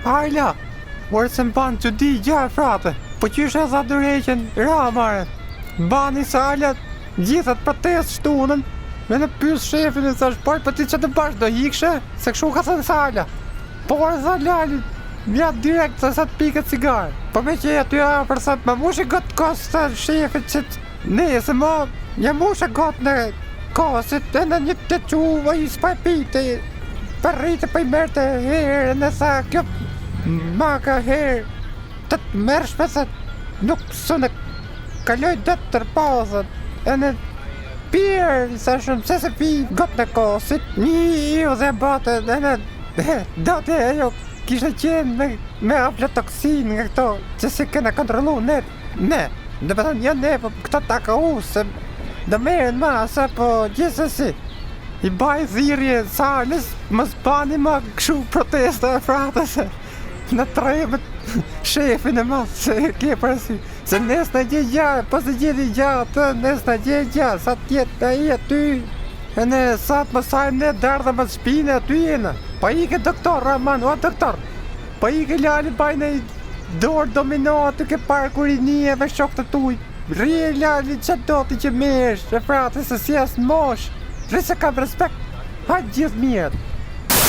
Hajla, orë se m'ban që di gjarë frate, po qyshe sa dëreqen ramare. Bani se Hajla gjithat protest shtunën, me në pys shefin e thash, por për ti që të bashkë do hikshe, se këshu ka thënë sa Hajla. Por e sa Lali, mja direkt se sa të pike cigarë. Po me që aty për sa më mushe gotë kosë të shefit që të ne, se ma, një mushe gotë në kosit, e në një të quva i s'pa pite, për rritë për i mërë të herë, në sa kjo ma ka herë, të të mërshme se nuk së në kaloj dëtë tërpazët, e në pirë, sa shumë, se pi gotë në kosit, një dhe bote, e në do të e jo, kishtë qenë me aflatoksinë nga këto, që si këna kontrolu ne, dhe për thënë, jo ne, po këto taka se do merën ma, sa po gjithësësi, i baj thirrje Salës, mos bani ma këshu protesta e fratës, në trebet shefin e mas, se ke përsi, se nes në gjë gjatë, po se gjithi gjatë, nes në gjë gjatë, sa tjetë e i aty, e në sa të mësajmë ne dardhe më shpine aty jena, pa i ke doktor Raman, o doktor, pa i ke Lali bajnë i dorë domino aty ke parkur i njeve shok të tuj, rrje Lali që do t'i që mesh, e fratës se si as në mosh, rrë se kam respekt, hajtë gjithë mirët.